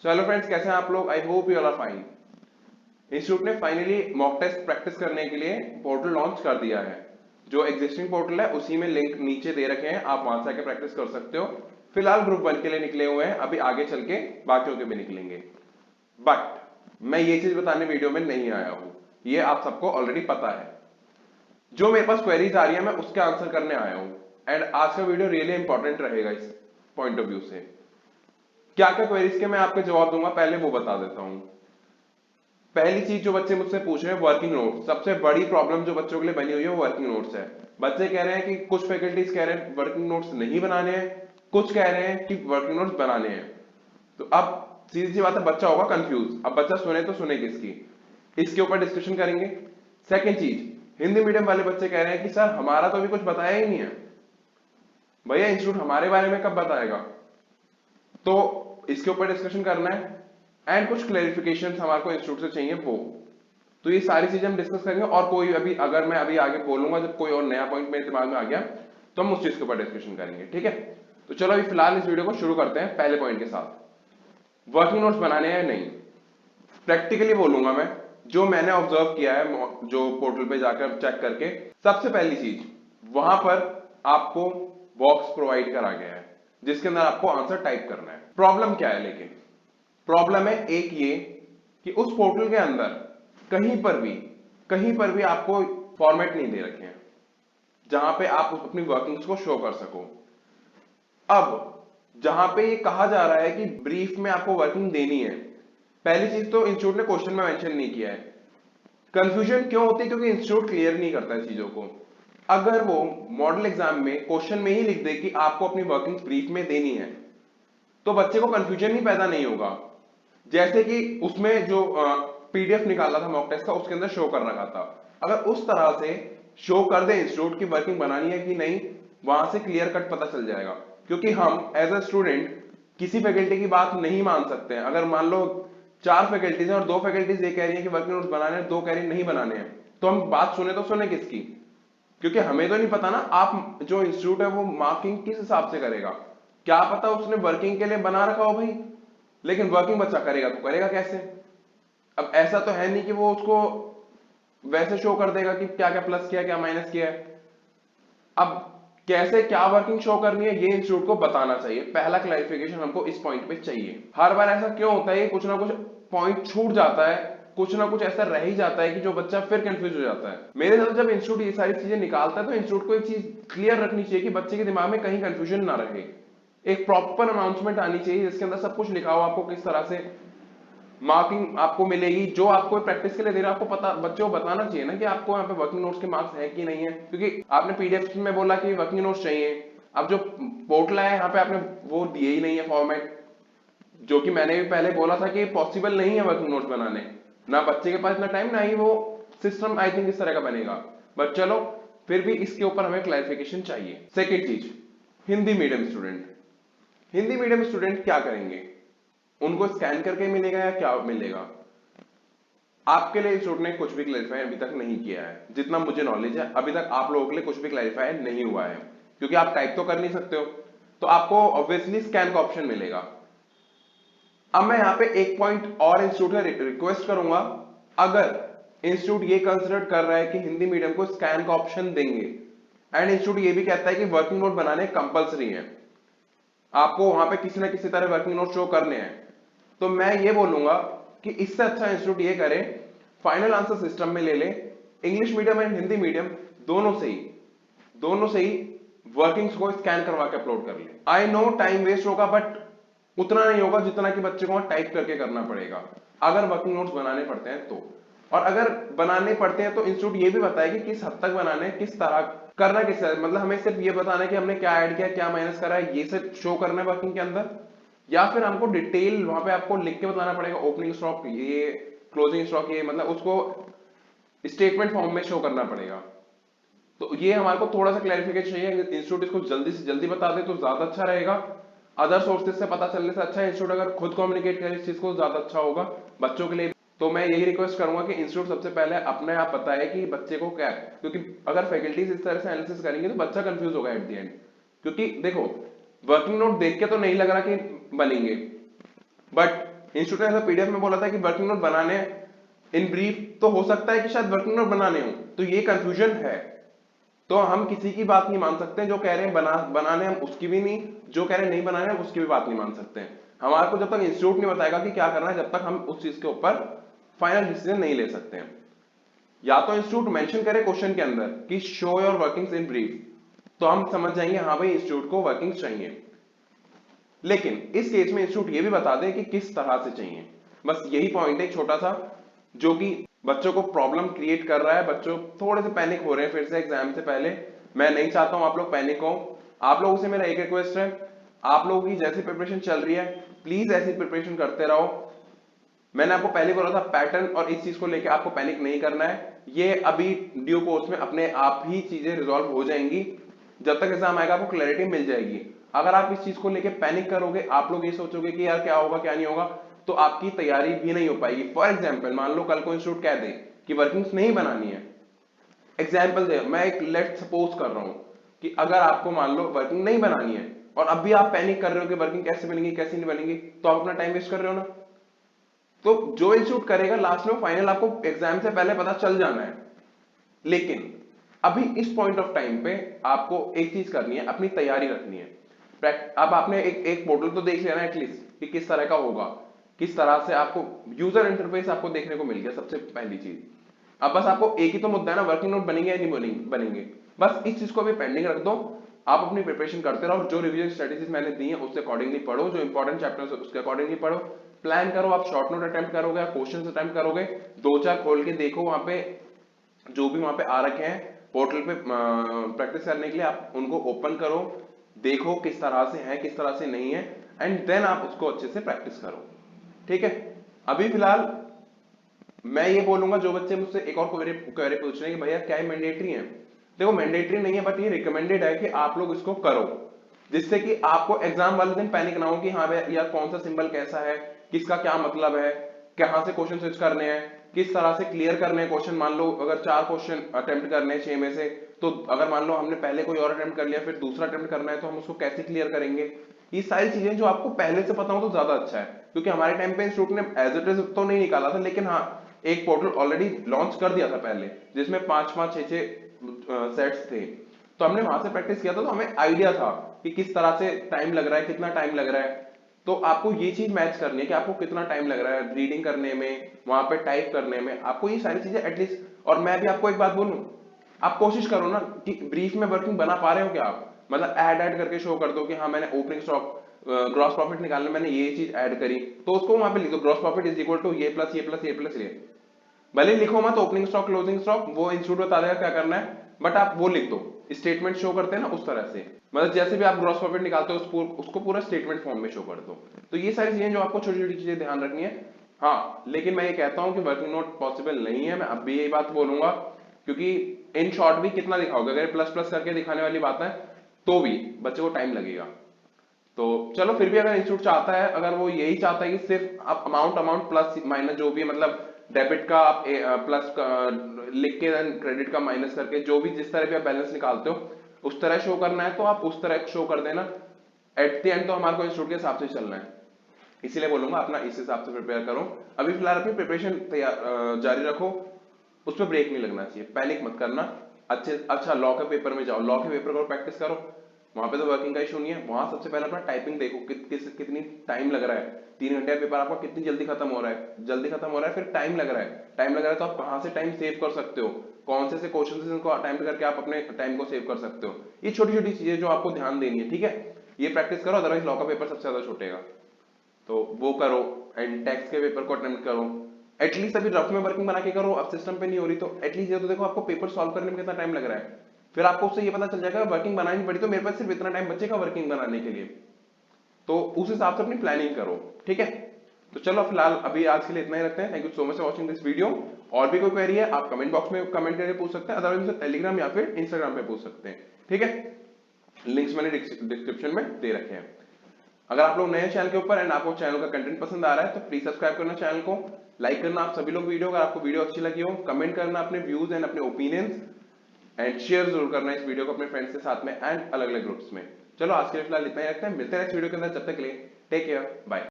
चलो फ्रेंड्स, कैसे हैं आप लोग? I hope you all are fine. Institute ने फाइनली मॉक टेस्ट प्रैक्टिस करने के लिए पोर्टल लॉन्च कर दिया है। जो एग्जिस्टिंग पोर्टल है उसी में लिंक नीचे दे रखे हैं, आप वहां से आके प्रैक्टिस कर सकते हो। फिलहाल ग्रुप 1 के लिए निकले हुए हैं, अभी आगे चल के बाकियों के भी निकलेंगे। बट मैं ये चीज बताने वीडियो में नहीं आया हूं, ये आप सबको ऑलरेडी पता है। जो मेरे पास क्वेरीज आ रही है मैं उसके आंसर करने आया हूं। एंड आज का वीडियो रियली इंपॉर्टेंट रहेगा इस पॉइंट ऑफ व्यू से। क्या क्या क्वेरीज के मैं आपको जवाब दूंगा, पहले वो बता देता हूं। पहली चीज जो बच्चे मुझसे पूछ रहे हैं, वर्किंग नोट्स। सबसे बड़ी प्रॉब्लम जो बच्चों के लिए बनी हुई है वो वर्किंग नोट्स है। बच्चे कह रहे हैं कि कुछ फैकल्टीज कह रहे हैं वर्किंग नोट्स नहीं बनाने हैं, कुछ कह रहे हैं कि वर्किंग नोट्स बनाने हैं। तो अब सीधी सी बात है, बच्चा होगा कंफ्यूज। अब बच्चा सुने तो सुने किसकी, इसके ऊपर डिस्कशन करेंगे। सेकंड चीज, हिंदी मीडियम वाले बच्चे कह रहे हैं कि सर हमारा तो अभी कुछ बताया ही नहीं है। भैया इंस्टीट्यूट हमारे बारे में कब बताएगा? तो इसके ऊपर डिस्कशन करना है। एंड कुछ क्लैरिफिकेशंस हमारे को इंस्टीट्यूट से चाहिए वो। तो ये सारी चीजें हम डिस्कस करेंगे। और कोई अभी अगर मैं अभी आगे बोलूंगा, जब कोई और नया पॉइंट मेरे दिमाग में आ गया तो हम उस चीज के ऊपर डिस्कशन करेंगे, ठीक है? तो चलो अभी फिलहाल इस वीडियो को शुरू करते हैं पहले पॉइंट के साथ। वर्किंग नोट्स बनाने हैं नहीं, प्रैक्टिकली बोलूंगा मैं, जो मैंने ऑब्जर्व किया है जो पोर्टल पे जाकर चेक करके। सबसे पहली चीज, वहां पर आपको बॉक्स प्रोवाइड करा गया है जिसके अंदर आपको आंसर टाइप करना है। प्रॉब्लम क्या है? लेकिन प्रॉब्लम है एक ये कि उस पोर्टल के अंदर कहीं पर भी आपको फॉर्मेट नहीं दे रखे हैं जहां पे आप अपनी वर्किंग्स को शो कर सको। अब जहां पे ये कहा जा रहा है कि ब्रीफ में आपको वर्किंग देनी है, पहली चीज तो इंस्टीट्यूट ने क्वेश्चन में मेंशन नहीं किया है। कंफ्यूजन क्यों होती है? क्योंकि इंस्टीट्यूट क्लियर नहीं करता है चीजों को। अगर वो मॉडल एग्जाम में क्वेश्चन में ही लिख दे कि आपको अपनी वर्किंग्स ब्रीफ में देनी है, तो बच्चे को कंफ्यूजन ही पैदा नहीं होगा। जैसे कि उसमें जो पीडीएफ निकाला था मॉक टेस्ट का, उसके अंदर शो कर रखा था। अगर उस तरह से शो कर दे इंस्टीट्यूट की वर्किंग बनानी है कि नहीं, वहां से क्लियर कट पता चल जाएगा। क्योंकि हम एज अ स्टूडेंट किसी फैकल्टी की बात नहीं मान सकते हैं। अगर मान लो 4 फैकल्टीज हैं और 2 फैकल्टीज ये कह रही है कि वर्किंग नोट्स बनाने हैं, 2 कह रही नहीं बनाने हैं, तो हम बात सुने तो सुने किसकी? क्योंकि हमें तो नहीं पता ना, आप जो इंस्टीट्यूट है वो मार्किंग किस हिसाब से करेगा। क्या पता उसने वर्किंग के लिए बना रखा हो भाई, लेकिन वर्किंग बच्चा करेगा तो करेगा कैसे? अब ऐसा तो है नहीं कि वो उसको वैसे शो कर देगा कि क्या क्या प्लस किया क्या माइनस किया है। अब कैसे क्या वर्किंग शो करनी है ये इंस्टीट्यूट को बताना चाहिए। पहला क्लैरिफिकेशन हमको इस पॉइंट पे चाहिए। हर बार ऐसा क्यों होता है, कुछ ना कुछ पॉइंट छूट जाता है, कुछ ना कुछ ऐसा रह ही जाता है कि जो बच्चा फिर कंफ्यूज हो जाता है। मेरे साथ जब इंस्टीट्यूट ये सारी चीजें निकालता है तो इंस्टीट्यूट को एक चीज क्लियर रखनी चाहिए कि बच्चे के दिमाग में कहीं कंफ्यूजन ना रहे। एक प्रॉपर अनाउंसमेंट आनी चाहिए जिसके अंदर सब कुछ लिखा हो, आपको किस तरह से मार्किंग आपको मिलेगी। जो आपको प्रैक्टिस के लिए दे रहा है, आपको पता, बच्चों को बताना चाहिए ना कि आपको यहाँ पे वर्किंग नोट्स के मार्क्स है कि नहीं है। क्योंकि आपने पीडीएफ में बोला कि वर्किंग नोट्स चाहिए, अब जो पोर्टल है यहाँ पे आपने वो दिए ही नहीं है फॉर्मेट। जो कि मैंने भी पहले बोला था कि पॉसिबल नहीं है वर्किंग नोट्स बनाने, ना बच्चे के पास इतना टाइम, ना ही वो सिस्टम आई थिंक इस तरह का बनेगा। बट चलो फिर भी इसके ऊपर हमें क्लैरिफिकेशन चाहिए। सेकेंड चीज, Hindi medium student. Hindi medium student क्या करेंगे? उनको स्कैन करके मिलेगा या क्या मिलेगा? आपके लिए इंस्टीट्यूट ने कुछ भी क्लैरिफाई अभी तक नहीं किया है। जितना मुझे नॉलेज है अभी तक आप लोगों के लिए कुछ भी क्लैरिफाई नहीं हुआ है, क्योंकि आप टाइप तो कर नहीं सकते हो। तो आपको ऑब्वियसली स्कैन का ऑप्शन मिलेगा। अब मैं यहां पे एक पॉइंट और इंस्टीट्यूट से रिक्वेस्ट करूंगा। अगर इंस्टीट्यूट ये कंसिडर कर रहा है कि हिंदी मीडियम को स्कैन का ऑप्शन देंगे, एंड इंस्टीट्यूट ये भी कहता है कि वर्किंग नोट बनाने कंपलसरी है, आपको वहां पे किसी ना किसी तरह वर्किंग नोट शो करने हैं, तो मैं ये बोलूंगा कि इससे अच्छा इंस्टीट्यूट ये करे, फाइनल आंसर सिस्टम में ले ले, English medium and Hindi medium दोनों से ही वर्किंग्स को स्कैन करवा के अपलोड कर ले। आई नो टाइम वेस्ट होगा, बट उतना नहीं होगा जितना कि बच्चे को टाइप करके करना पड़ेगा अगर वर्किंग नोट्स बनाने पड़ते हैं तो। और अगर बनाने पड़ते हैं तो इंस्टीट्यूट ये भी बताए कि किस हद तक बनाने, किस तरह करना, किस तरह, मतलब हमें सिर्फ ये बताना है कि हमने क्या ऐड किया, क्या माइनस करा है, ये सब शो करना है वर्किंग के अंदर, या फिर हमको डिटेल वहां पे आपको लिख के बताना पड़ेगा ओपनिंग स्टॉक ये, क्लोजिंग स्टॉक ये, मतलब उसको स्टेटमेंट फॉर्म में शो करना पड़ेगा। तो ये हमारे को थोड़ा सा क्लैरिफिकेशन चाहिए। इंस्टीट्यूट इसको जल्दी से जल्दी बता दे तो ज्यादा अच्छा रहेगा। अदर सोर्सेज से पता चलने से अच्छा है इंस्टीट्यूट अगर खुद कम्युनिकेट करे इस चीज को, ज्यादा अच्छा होगा बच्चों के लिए। तो मैं यही रिक्वेस्ट करूंगा कि इंस्टीट्यूट सबसे पहले अपने आप बताए कि बच्चे को क्या है, क्योंकि अगर फैकल्टीज इस तरह से एनालिसिस करेंगे तो बच्चा कंफ्यूज होगा एट द एंड। क्योंकि देखो, वर्किंग नोट देख के तो नहीं लग रहा कि बनेंगे, बट इंस्टीट्यूट ने ऐसा पीडीएफ में बोला था कि वर्किंग नोट बनाने इन ब्रीफ, तो हो सकता है कि शायद वर्किंग नोट बनाने हो, तो ये कंफ्यूजन है। तो हम किसी की बात नहीं मान सकते, जो कह रहे हैं बनाने हम उसकी भी नहीं, जो कह रहे हैं नहीं बनाने हम उसकी भी बात नहीं मान सकते हैं। हमारे को जब तक इंस्टीट्यूट नहीं बताएगा कि क्या करना है, जब तक हम उस चीज के ऊपर फाइनल डिसीजन नहीं ले सकते हैं। या तो इंस्टीट्यूट मेंशन करे क्वेश्चन के अंदर कि show your workings in brief, तो हम समझ जाएंगे हाँ भाई इंस्टीट्यूट को वर्किंग्स चाहिए। लेकिन इस केस में इंस्टीट्यूट ये भी बता दे कि किस तरह से चाहिए। बस यही पॉइंट है छोटा सा, जो कि बच्चों को प्रॉब्लम क्रिएट कर रहा है। बच्चों थोड़े से पैनिक हो रहे हैं फिर से एग्जाम से पहले। मैं नहीं चाहता हूं आप लोग पैनिक हो। आप लोगों से मेरा एक रिक्वेस्ट है, आप लोगों की जैसी प्रिपरेशन चल रही है प्लीज ऐसी प्रिपरेशन करते रहो। मैंने आपको पहले बोला था पैटर्न और इस चीज को लेकर आपको पैनिक नहीं करना है। ये अभी ड्यू कोर्स में अपने आप ही चीजें रिजॉल्व हो जाएंगी। जब तक एग्जाम आएगा आपको क्लैरिटी मिल जाएगी। अगर आप इस चीज को लेकर पैनिक करोगे, आप लोग ये सोचोगे कि यार क्या होगा क्या नहीं होगा, तो आपकी तैयारी भी नहीं हो पाएगी। फॉर एग्जाम्पल मान लो कल को इंस्टीट्यूट कह दे कि वर्किंग्स नहीं बनानी है, एग्जाम्पल दे, मैं एक लेट सपोज कर रहा हूं कि अगर आपको मान लो वर्किंग नहीं बनानी है और अब भी आप पैनिक कर रहे हो कि वर्किंग कैसे बनेगी कैसे नहीं बनेगी, तो आप अपना टाइम वेस्ट कर रहे हो ना। तो जो इंस्टीट्यूट करेगा लास्ट में फाइनल आपको एग्जाम से पहले पता चल जाना है। लेकिन अभी इस पॉइंट ऑफ टाइम पे आपको एक चीज करनी है, अपनी तैयारी रखनी है। अब आपने एक पोर्टल तो देख लिया ना एटलीस्ट कि किस तरह का होगा, किस तरह से आपको यूजर इंटरफेस आपको देखने को मिल गया सबसे पहली चीज। अब बस आपको एक ही तो मुद्दा है ना, वर्किंग नोट बनेंगे या नहीं बनेंगे। बस इस चीज को भी पेंडिंग रख दो, आप अपनी प्रिपरेशन करते रहो। जो रिवीजन स्ट्रेटेजीज मैंने दी है उससे अकॉर्डिंगली पढ़ो, जो इंपॉर्टेंट चैप्टर्स है उसके अकॉर्डिंगली पढ़ो। प्लान करो, आप शॉर्ट नोट अटेम्प्ट करोगे या क्वेश्चंस अटेम्प्ट करोगे, दो चार खोल के देखो, वहां पे जो भी वहां पे आ रखे हैं पोर्टल पे प्रैक्टिस करने के लिए, आप उनको ओपन करो, देखो किस तरह से है किस तरह से नहीं है, एंड देन आप उसको अच्छे से प्रैक्टिस करो। ठीक है। अभी फिलहाल मैं ये बोलूंगा, जो बच्चे मुझसे एक और क्वेरी पूछ रहे हैं कि भैया क्या ये मैंडेटरी है, देखो मैंडेटरी नहीं है बट ये रिकमेंडेड है कि आप लोग इसको करो, जिससे कि आपको एग्जाम वाले दिन पैनिक ना हो कि हाँ भैया यार कौन सा सिंबल कैसा है, किसका क्या मतलब है, कहां से क्वेश्चन स्विच करने हैं, किस तरह से क्लियर करने हैं क्वेश्चन। मान लो अगर 4 क्वेश्चन अटेम्प्ट करने हैं 6 में से, तो अगर मान लो हमने पहले कोई और अटेम्प्ट कर लिया फिर दूसरा अटेम्प्ट करना है, तो हम उसको कैसे क्लियर करेंगे। ये सारी चीजें जो आपको पहले से पता हो तो ज्यादा अच्छा है, क्योंकि हमारे टाइम पे इंस्टीट्यूट ने एज इट इज तो नहीं निकाला था, लेकिन हाँ एक पोर्टल ऑलरेडी लॉन्च कर दिया था पहले, जिसमें 5-5 6-6 सेट्स थे। तो हमने वहां से प्रैक्टिस किया था, तो हमें आइडिया था कि किस तरह से टाइम लग रहा है, कितना टाइम लग रहा है। तो आपको ये चीज मैच करनी है कि आपको कितना टाइम लग रहा है रीडिंग करने में, वहां पे टाइप करने में, आपको ये सारी चीजें एटलीस्ट। और मैं भी आपको एक बात बोलूं, आप कोशिश करो ना कि ब्रीफ में वर्किंग बना पा रहे हो क्या आप, मतलब ऐड करके शो कर दो कि हाँ मैंने ओपनिंग स्टॉक ग्रॉस प्रॉफिट निकालने मैंने ये चीज ऐड करी, तो उसको वहां पे लिख दो gross profit is equal to ये प्लस ये प्लस ये प्लस ये। भले लिखो मत ओपनिंग स्टॉक क्लोजिंग स्टॉक, वो इंस्टीट्यूट बता देगा क्या करना है, बट आप वो लिख दो, स्टेटमेंट शो करते हैं ना उस तरह से, मतलब जैसे भी आप ग्रॉस प्रॉफिट निकालते हो उसको पूरा स्टेटमेंट फॉर्म में शो कर दो। तो ये सारी चीजें जो आपको छोटी छोटी चीजें ध्यान रखनी है। हाँ लेकिन मैं ये कहता हूं कि वर्किंग नोट पॉसिबल नहीं है, मैं अब भी यही बात बोलूंगा, क्योंकि इन शॉर्ट भी कितना दिखाओगे, अगर प्लस प्लस करके दिखाने वाली बात है तो भी बच्चे को टाइम लगेगा। तो चलो फिर भी अगर इंस्टीट्यूट चाहता है, अगर वो यही चाहता है कि सिर्फ आप अमाउंट प्लस माइनस जो भी, मतलब डेबिट का आप प्लस लिख के देन क्रेडिट का माइनस करके, जो भी जिस तरह भी आप बैलेंस निकालते हो उस तरह शो करना है, तो आप उस तरह शो कर देना। एट द एंड तो हमारे को इंस्टीट्यूट के हिसाब से चलना है, इसीलिए बोलूंगा अपना इस हिसाब से प्रिपेयर करो। अभी फिलहाल अपनी प्रिपरेशन जारी रखो, उसमें ब्रेक नहीं लगना चाहिए, पैनिक मत करना। अच्छा लॉ के पेपर में जाओ, लॉ के पेपर को प्रैक्टिस करो, वहां पे तो वर्किंग का इशू नहीं है। वहां सबसे पहले अपना टाइपिंग देखो कितनी टाइम लग रहा है, 3 घंटे का पेपर आपका कितनी जल्दी खत्म हो रहा है, जल्दी खत्म हो रहा है, फिर टाइम लग रहा है तो आप कहां से टाइम सेव कर सकते हो, कौन से क्वेश्चन को अटेम्प्ट करके आप अपने टाइम को सेव कर सकते हो। ये छोटी छोटी चीजें जो आपको ध्यान देनी है, ठीक है, ये प्रैक्टिस करो, अदरवाइज लॉ का पेपर सबसे ज्यादा छूटेगा, तो वो करो। एंड टैक्स के पेपर को अटेम्प्ट करो, एटलीस्ट अभी रफ में वर्किंग बना के करो, अब सिस्टम पे नहीं हो रही तो एटलीस्ट ये तो देखो आपको पेपर सॉल्व करने में कितना टाइम लग रहा है, फिर आपको उससे ये पता चल जाएगा वर्किंग बनानी पड़ी तो मेरे पास सिर्फ इतना टाइम बचेगा वर्किंग बनाने के लिए, तो उस हिसाब से अपनी प्लानिंग करो। ठीक है, तो चलो फिलहाल अभी आज के लिए इतना ही रखते हैं। Thank you so much for watching this video. और भी कोई क्वेरी है आप कमेंट बॉक्स में कमेंट करके पूछ सकते हैं, अदरवाइज टेलीग्राम या फिर इंस्टाग्राम पे पूछ सकते हैं। ठीक है, लिंक्स मैंने डिस्क्रिप्शन में दे रखे हैं। अगर आप लोग नए चैनल के ऊपर एंड आपको चैनल का कंटेंट पसंद आ रहा है तो प्लीज सब्सक्राइब करना चैनल को, लाइक करना आप सभी लोग वीडियो, अगर आपको वीडियो अच्छी लगी हो कमेंट करना अपने व्यूज एंड अपने ओपिनियंस, एंड शेयर जरूर करना इस वीडियो को अपने फ्रेंड्स के साथ में एंड अलग अलग ग्रुप्स में। चलो आज के लिए फिलहाल इतना ही रखते हैं, मिलते हैं नेक्स्ट वीडियो के अंदर, जब तक के लिए टेक केयर, बाय।